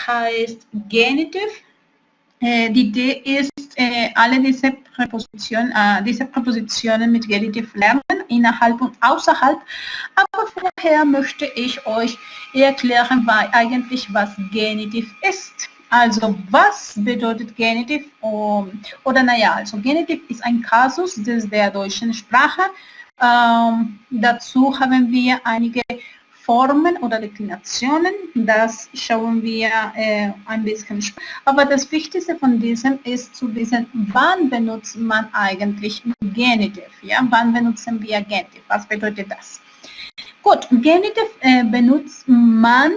heißt Genitiv. Die Idee ist, alle diese Präpositionen mit Genitiv lernen, innerhalb und außerhalb. Aber vorher möchte ich euch erklären, was Genitiv ist. Also, was bedeutet Genitiv? Oder naja, also Genitiv ist ein Kasus der deutschen Sprache. Dazu haben wir einige Formen oder Deklinationen, das schauen wir ein bisschen. Aber das Wichtigste von diesem ist zu wissen, wann benutzt man eigentlich Genitiv? Ja? Wann benutzen wir Genitiv? Was bedeutet das? Gut, Genitiv benutzt man,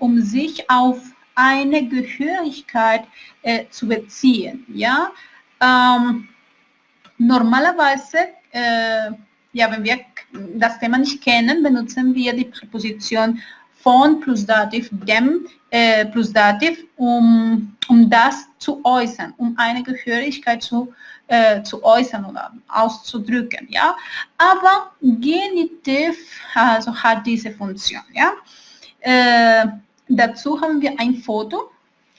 um sich auf eine Gehörigkeit zu beziehen. Ja? Normalerweise, wenn wir das Thema nicht kennen, benutzen wir die Präposition von plus Dativ, dem plus Dativ, um das zu äußern, um eine Gehörigkeit zu äußern oder auszudrücken. Ja? Aber Genitiv also hat diese Funktion. Ja? Dazu haben wir ein Foto.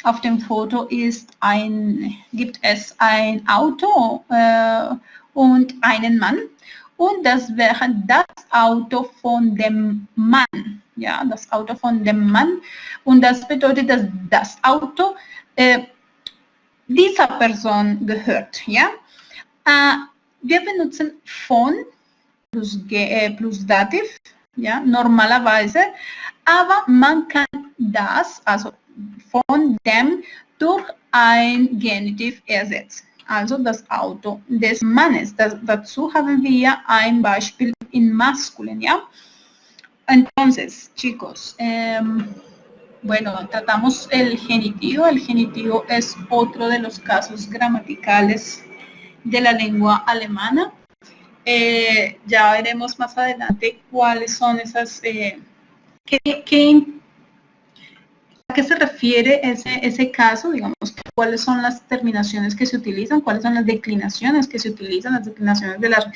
Auf dem Foto gibt es ein Auto und einen Mann. Und das wäre das Auto von dem Mann. Ja, das Auto von dem Mann. Und das bedeutet, dass das Auto dieser Person gehört. Ja? Wir benutzen von plus Dativ, ja, normalerweise. Aber man kann das, also von dem, durch ein Genitiv ersetzen. Also das Auto des Mannes. Dazu haben wir ein Beispiel in Maskulin, ¿ya? Entonces, chicos, tratamos el genitivo. El genitivo es otro de los casos gramaticales de la lengua alemana. Ya veremos más adelante cuáles son esas, ¿a qué se refiere ese caso? Digamos, cuáles son las terminaciones que se utilizan, cuáles son las declinaciones que se utilizan, las declinaciones de las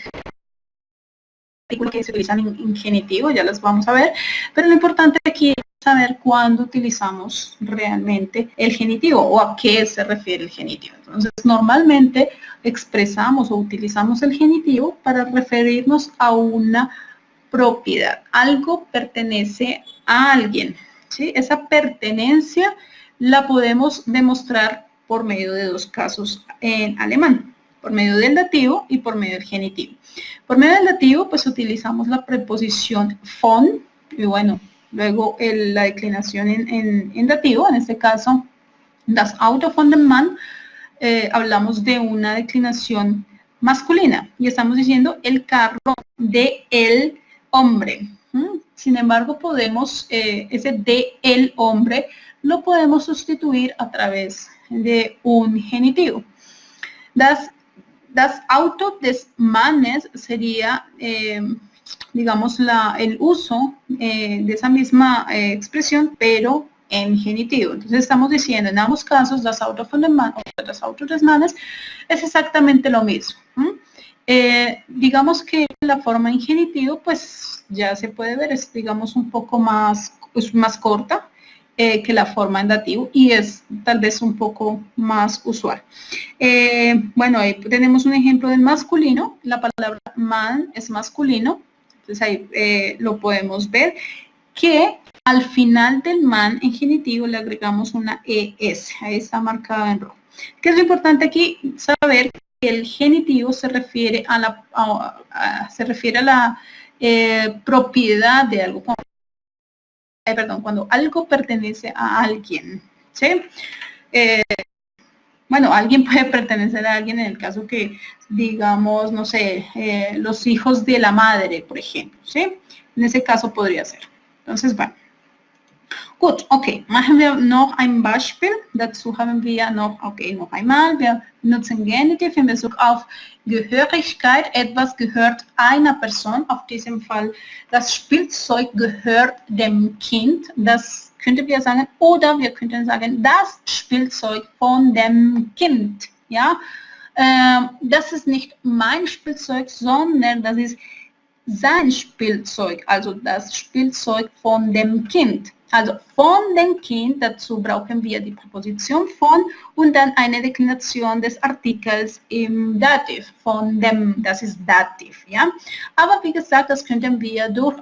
artículos que se utilizan en genitivo, ya las vamos a ver, pero lo importante aquí es saber cuándo utilizamos realmente el genitivo o a qué se refiere el genitivo. Entonces, normalmente expresamos o utilizamos el genitivo para referirnos a una propiedad. Algo pertenece a alguien. ¿Sí? Esa pertenencia la podemos demostrar por medio de dos casos en alemán, por medio del dativo y por medio del genitivo. Por medio del dativo, pues utilizamos la preposición von, y bueno, luego la declinación en dativo, en este caso, das Auto von dem Mann, hablamos de una declinación masculina y estamos diciendo el carro de el hombre. Sin embargo, podemos, ese de el hombre, lo podemos sustituir a través de un genitivo. Das Auto des Mannes sería, digamos, el uso de esa misma expresión, pero en genitivo. Entonces estamos diciendo, en ambos casos, das Auto von dem Mann o das Auto des Mannes es exactamente lo mismo. Digamos que la forma en genitivo, pues ya se puede ver, es digamos un poco más corta que la forma en dativo y es tal vez un poco más usual. Bueno, ahí tenemos un ejemplo del masculino, la palabra man es masculino, entonces ahí lo podemos ver, que al final del man en genitivo le agregamos una ES, ahí está marcado en rojo. ¿Qué es lo importante aquí? Saber que el genitivo se refiere a la propiedad de algo. Cuando algo pertenece a alguien, ¿sí? Bueno, alguien puede pertenecer a alguien en el caso que, digamos, no sé, los hijos de la madre, por ejemplo, ¿sí? En ese caso podría ser. Entonces, bueno. Gut, okay, machen wir noch ein Beispiel. Dazu haben wir noch einmal, wir nutzen Genitiv in Bezug auf Gehörigkeit. Etwas gehört einer Person, auf diesem Fall das Spielzeug gehört dem Kind. Das könnten wir sagen, oder wir könnten sagen, das Spielzeug von dem Kind. Ja? Das ist nicht mein Spielzeug, sondern das ist sein Spielzeug, also das Spielzeug von dem Kind. Also von dem Kind, dazu brauchen wir die Präposition von und dann eine Deklination des Artikels im Dativ, von dem, das ist Dativ, ja. Aber wie gesagt, das könnten wir durch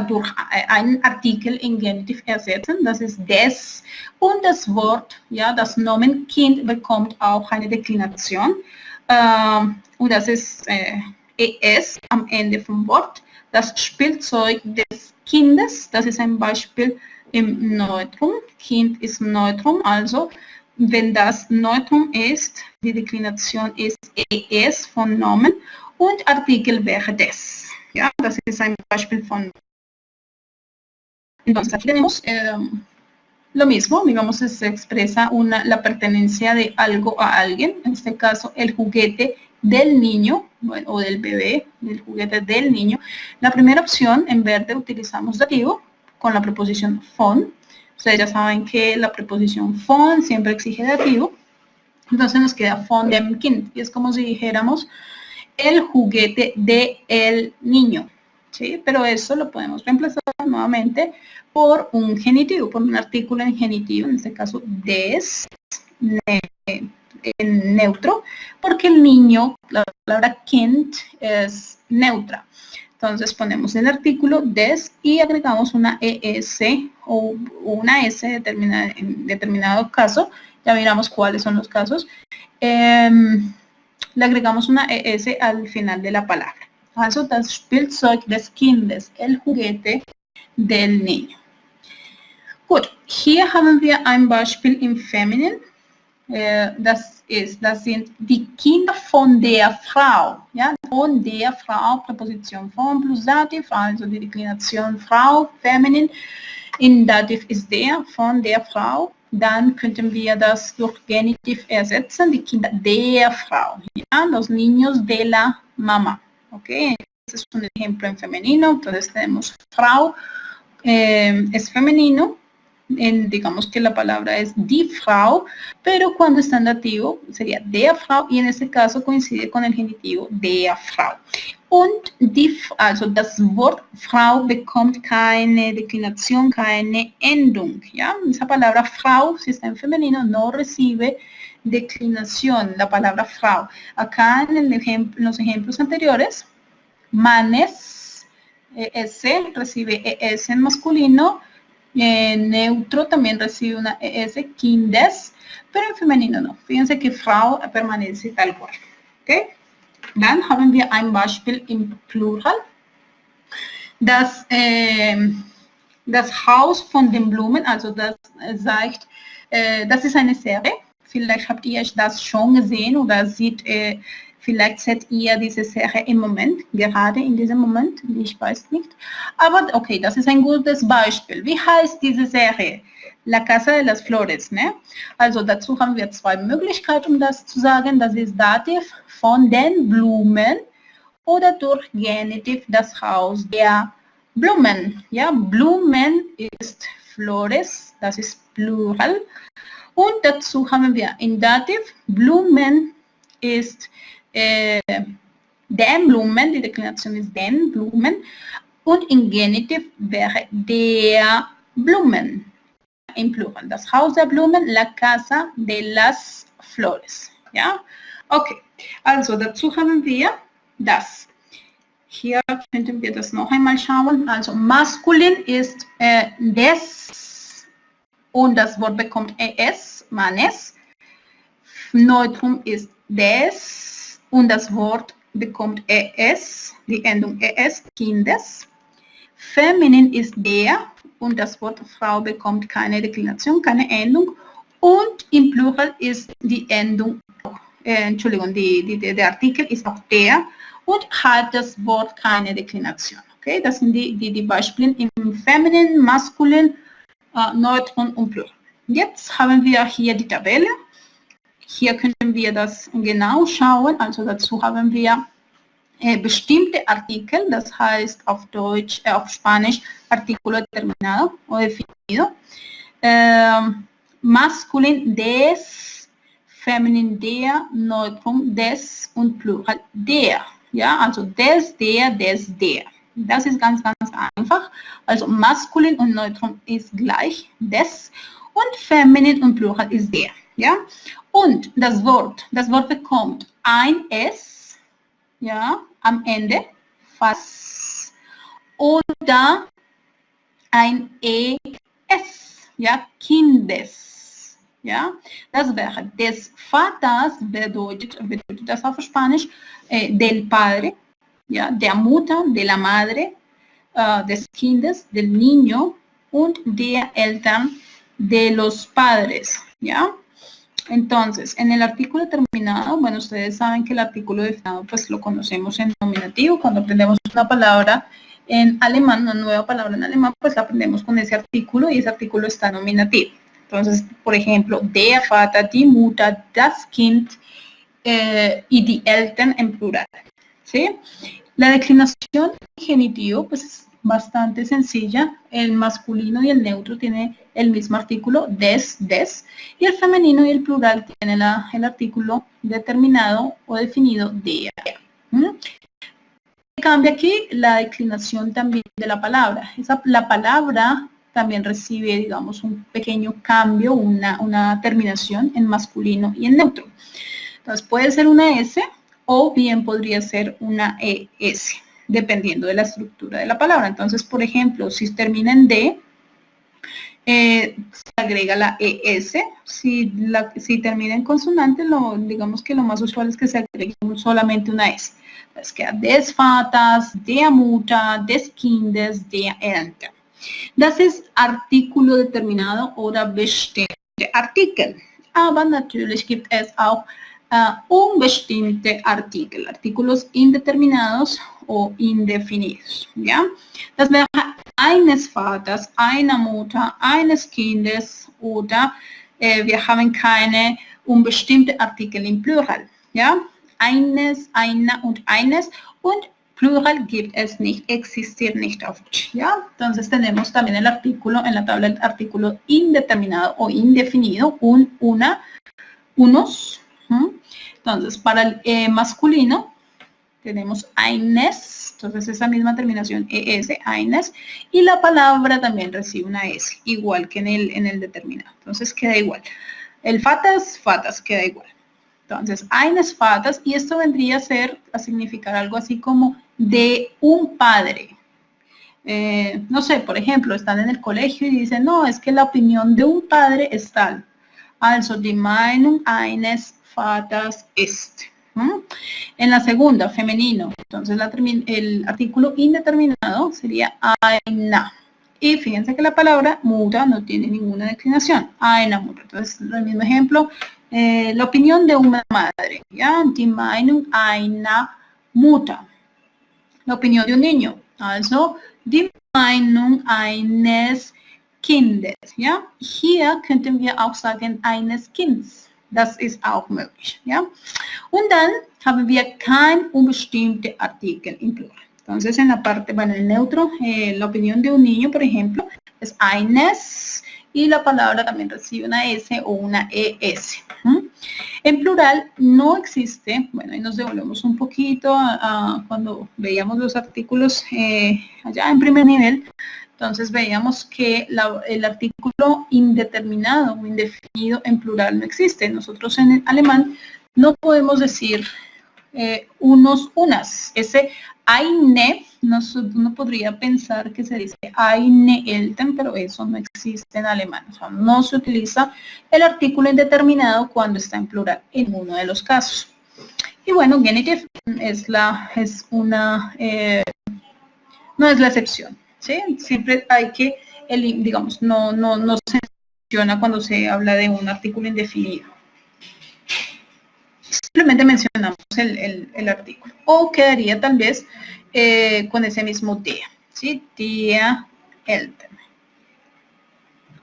durch einen Artikel in Genitiv ersetzen, das ist des, und das Wort, ja, das Nomen Kind bekommt auch eine Deklination, und das ist es am Ende vom Wort. Das Spielzeug des Kindes, das ist ein Beispiel im Neutrum. Kind ist Neutrum, also wenn das Neutrum ist, die Deklination ist es von Nomen und Artikel wäre des. Ja, das ist ein Beispiel von. Entonces aquí tenemos lo mismo, digamos, se expresa la pertenencia de algo a alguien, en este caso el juguete del niño, bueno, o del bebé, el juguete del niño. La primera opción, en verde utilizamos dativo con la preposición von. Ustedes ya saben que la preposición von siempre exige dativo. Entonces nos queda von dem Kind. Y es como si dijéramos el juguete del niño. ¿Sí? Pero eso lo podemos reemplazar nuevamente por un genitivo, por un artículo en genitivo, en este caso des, en neutro, porque el niño, la palabra Kind es neutra. Entonces ponemos el artículo des y agregamos una ES o una S en determinado caso. Ya miramos cuáles son los casos. Le agregamos una ES al final de la palabra. Also das Spielzeug des Kindes, el juguete del niño. Gut, hier haben wir ein Beispiel im Feminin. Das sind die Kinder von der Frau. Ja, von der Frau, Präposition von plus Dativ, also die Deklination Frau, Feminin. In Dativ ist der, von der Frau. Dann könnten wir das durch Genitiv ersetzen, die Kinder der Frau. Ja, los niños de la mamá. Ok, este es un ejemplo en femenino, entonces tenemos Frau, es femenino, digamos que la palabra es die Frau, pero cuando está en dativo sería der Frau y en este caso coincide con el genitivo der Frau. Und also das Wort Frau bekommt keine Deklination, keine Endung. ¿Ya? Esa palabra Frau, si está en femenino, no recibe declinación, la palabra Frau. Acá en los ejemplos anteriores, manes, S recibe ES en masculino, neutro también recibe una ES, kindes, pero en femenino no. Fíjense que Frau permanece tal cual. ¿Okay? Dann haben wir ein Beispiel im Plural. Das Haus von den Blumen, also das sagt, das ist eine Serie. Vielleicht habt ihr das schon gesehen oder vielleicht seht ihr diese Serie im Moment, gerade in diesem Moment, ich weiß nicht. Aber okay, das ist ein gutes Beispiel. Wie heißt diese Serie? La Casa de las Flores, ne? Also dazu haben wir zwei Möglichkeiten, um das zu sagen. Das ist Dativ von den Blumen oder durch Genitiv das Haus der Blumen. Ja, Blumen ist Flores, das ist Plural. Und dazu haben wir in Dativ, Blumen ist den Blumen, die Deklination ist den Blumen. Und in Genitiv wäre der Blumen. Im Plural. Das Haus der Blumen, la Casa de las Flores. Ja, okay. Also dazu haben wir das. Hier könnten wir das noch einmal schauen. Also maskulin ist des und das Wort bekommt es, manes. Neutrum ist des und das Wort bekommt es, die Endung es, kindes. Feminin ist der und das Wort Frau bekommt keine Deklination, keine Endung. Und im Plural ist die Endung, Entschuldigung, der Artikel ist auch der und hat das Wort keine Deklination. Okay, das sind die Beispiele im Feminin, Maskulin, Neutrum und Plural. Jetzt haben wir hier die Tabelle. Hier können wir das genau schauen. Also dazu haben wir bestimmte Artikel, das heißt auf Deutsch, auf Spanisch Artículo determinado o definido. Maskulin des, feminin der, Neutrum des und Plural der. Ja, also des, der. Das ist ganz, ganz einfach. Also maskulin und neutrum ist gleich des und feminin und plural ist der. Ja? Und das Wort bekommt ein S, ja, am Ende, fast, oder ein ES, ja, Kindes, ja, das wäre des Vaters, bedeutet das auf Spanisch, del Padre, ja, der Mutter, de la Madre, des Kindes, del Niño und der Eltern, de los Padres, ja. Entonces, en el artículo determinado, bueno, ustedes saben que el artículo determinado pues lo conocemos en nominativo. Cuando aprendemos una palabra en alemán, una nueva palabra en alemán, pues la aprendemos con ese artículo y ese artículo está nominativo. Entonces, por ejemplo, der Vater, die Mutter, das Kind y die Eltern en plural, ¿sí? La declinación en genitivo pues es bastante sencilla. El masculino y el neutro tiene el mismo artículo, des, y el femenino y el plural tiene el artículo determinado o definido der. Cambia aquí la declinación también de la palabra. La palabra también recibe, digamos, un pequeño cambio, una terminación en masculino y en neutro. Entonces puede ser una S o bien podría ser una ES, dependiendo de la estructura de la palabra. Entonces, por ejemplo, si termina en D, se agrega la ES. Si termina en consonante, digamos que lo más usual es que se agregue solamente una S. Entonces queda des Vaters, der Mutter, des Kindes, der Eltern. Das ist Artículo determinado oder bestimmte Artikel. Aber natürlich gibt es auch unbestimmte Artikel, artículos indeterminados o indefinidos, ¿ya? Das wäre eines Vaters, einer Mutter, eines Kindes oder wir haben keine unbestimmte Artikel im Plural, ¿ya? Eines, einer und eines und Plural gibt es nicht, existiert nicht auf Deutsch, ¿ya? Entonces tenemos también el artículo, en la tabla el artículo indeterminado o indefinido, una, unos. Entonces, para el masculino tenemos eines, entonces esa misma terminación ES, eines, y la palabra también recibe una S, igual que en el determinado. Entonces queda igual. El Vaters queda igual. Entonces, eines Vaters, y esto vendría a significar algo así como de un padre. No sé, por ejemplo, están en el colegio y dicen, no, es que la opinión de un padre es tal. Also, die Meinung eines Vaters ist. En la segunda, femenino, entonces el artículo indeterminado sería einer. Y fíjense que la palabra Mutter no tiene ninguna declinación. Einer Mutter. Entonces, el mismo ejemplo, la opinión de una madre. ¿Ya? Die Meinung einer Mutter. La opinión de un niño. Also, die Meinung eines Kindes. ¿Ya? Hier könnten wir auch sagen, eines Kindes. Das ist auch möglich. ¿Ya? Und dann haben wir kein unbestimmte Artikel im Plural. Entonces, en la parte, bueno, el neutro, la opinión de un niño, por ejemplo, es eines, y la palabra también recibe una S o una ES. En plural no existe, bueno, y nos devolvemos un poquito a cuando veíamos los artículos allá en primer nivel. Entonces veíamos que el artículo indeterminado o indefinido en plural no existe. Nosotros en el alemán no podemos decir unos, unas. Ese eine, uno podría pensar que se dice eine Eltern, pero eso no existe en alemán. O sea, no se utiliza el artículo indeterminado cuando está en plural en uno de los casos. Y bueno, genitiv no es la excepción. ¿Sí? Siempre hay que, digamos, no se menciona cuando se habla de un artículo indefinido. Simplemente mencionamos el artículo. O quedaría tal vez con ese mismo der. ¿Sí? Der Eltern.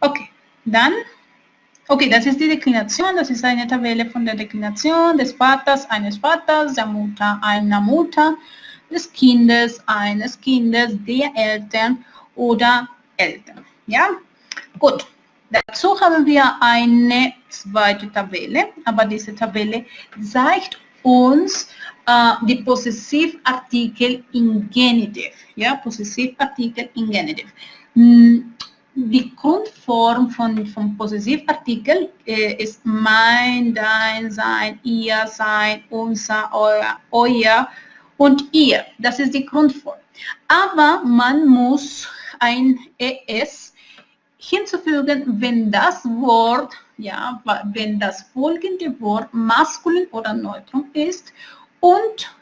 Ok, dann. Okay, das ist die Deklination. Das ist eine Tabelle von der Deklination des Vaters, eines Vaters, der Mutter, einer Mutter, des Kindes, eines Kindes, der Eltern oder Eltern. Ja, gut. Dazu haben wir eine zweite Tabelle, aber diese Tabelle zeigt uns the possessive article in genitive. Ja, possessive article in genitive. Die Grundform von Possessivartikel ist mein, dein, sein, ihr, sein, unser, euer und ihr. Das ist die Grundform. Aber man muss ein es hinzufügen, wenn das Wort, ja, wenn das folgende Wort maskulin oder neutrum ist und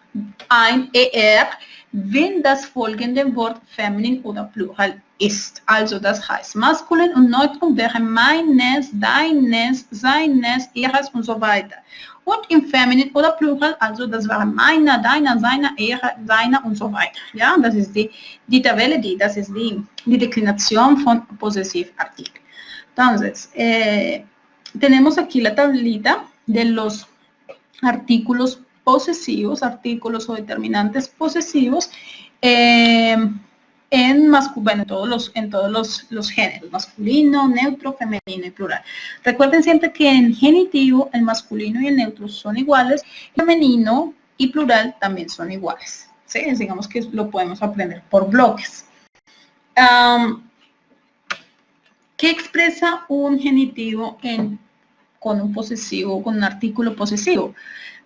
ein er, wenn das folgende Wort feminin oder plural ist. Also das heißt, maskulin und neutrum wäre meines, deines, seines, ihres und so weiter. Und im feminin oder plural, also das wäre meiner, deiner, seiner, ihrer, seiner und so weiter. Ja, das ist die Tabelle, das ist die declinación von Possessivartikel. Entonces, tenemos aquí la tablita de los artículos posesivos, artículos o determinantes posesivos en todos los géneros, masculino, neutro, femenino y plural. Recuerden siempre que en genitivo el masculino y el neutro son iguales, femenino y plural también son iguales. ¿Sí? Digamos que lo podemos aprender por bloques. ¿Qué expresa un genitivo con un posesivo, con un artículo posesivo?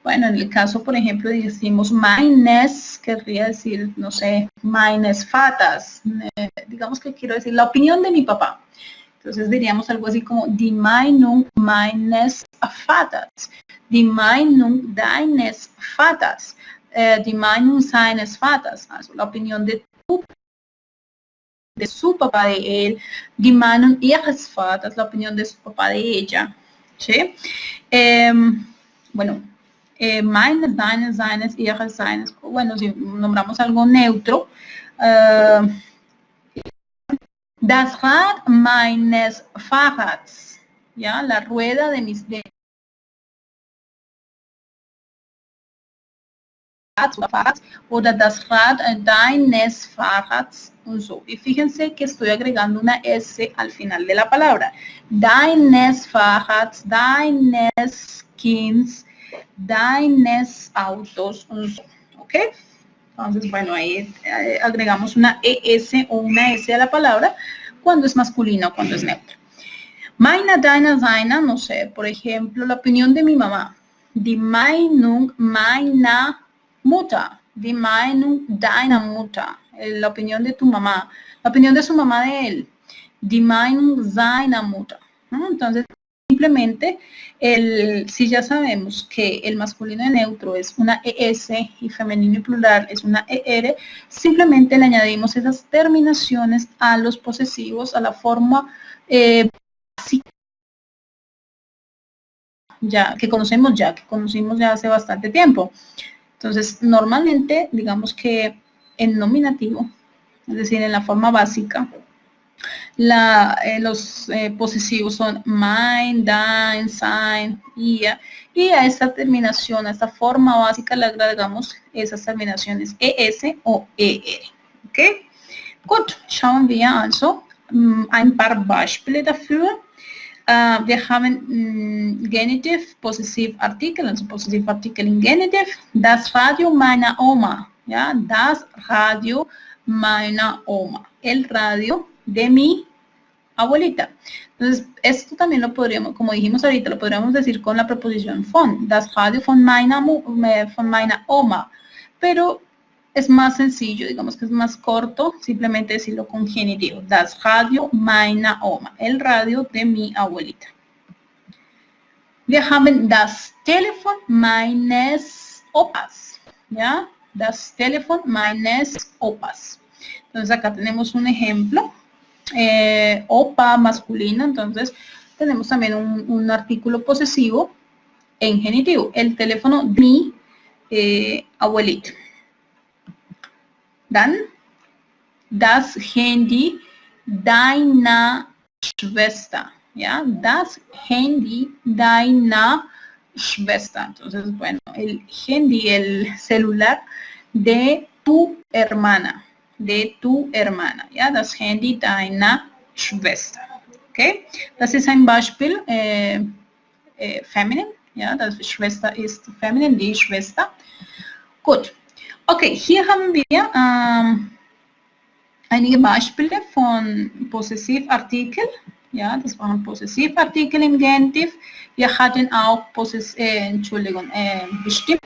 Bueno, en el caso, por ejemplo, decimos meines, querría decir, no sé, meines Vaters. Digamos que quiero decir la opinión de mi papá. Entonces diríamos algo así como die Meinung meines Vaters, die Meinung deines Vaters, die Meinung seines Vaters, also la opinión de su papá, de él, die Meinung ihres Vaters, la opinión de su papá, de ella. ¿Sí? Bueno, meines, deines, seines, ihres, seines. Bueno, si nombramos algo neutro, das Rad meines Fahrrads, ¿ya? La rueda de mis Fahrrads oder das Rad deines Fahrrads und so. Y fíjense que estoy agregando una S al final de la palabra. Deines Fahrrads, deines Kinds, deines Autos und so. ¿Ok? Entonces, bueno, ahí agregamos una ES o una S a la palabra cuando es masculino o cuando es neutro. Meine, deine, seiner, no sé, por ejemplo, la opinión de mi mamá. Die Meinung meiner Mutter, die Meinung deiner Mutter, la opinión de tu mamá, la opinión de su mamá de él, die Meinung seiner Mutter. ¿No? Entonces, simplemente, si ya sabemos que el masculino y neutro es una ES y femenino y plural es una ER, simplemente le añadimos esas terminaciones a los posesivos, a la forma básica que conocimos ya hace bastante tiempo. Entonces, normalmente, digamos que en nominativo, es decir, en la forma básica, los posesivos son mein, dein, sein, ihr, y a esta terminación, a esta forma básica, le agregamos esas terminaciones ES o ER. ¿Ok? Gut, schauen wir also ein paar Beispiele dafür. Wir haben Genitiv, Possessivartikel, also Possessivartikel in Genitiv. Das Radio meiner Oma, ja, das Radio meiner Oma, el radio de mi abuelita. Entonces, esto también lo podríamos, como dijimos ahorita, lo podríamos decir con la preposición von, das Radio von meiner Oma, pero es más sencillo, digamos que es más corto, simplemente decirlo con genitivo. Das Radio meiner Oma, el radio de mi abuelita. Wir haben das Telefon meines Opas, ¿ya? Das Telefon meines Opas. Entonces acá tenemos un ejemplo, opa masculino, entonces tenemos también un artículo posesivo en genitivo, el teléfono de mi abuelita. Dann das Handy deiner Schwester, ¿ya? Das Handy deiner Schwester. Entonces, bueno, el handy, el celular de tu hermana, ¿ya? Das Handy deiner Schwester, ¿ok? Das ist ein Beispiel feminin, ja, das Schwester ist feminin, die Schwester. Gut. Okay, hier haben wir einige Beispiele von Possessivartikel. Ja, das waren Possessivartikel im Genitiv. Wir hatten auch bestimmte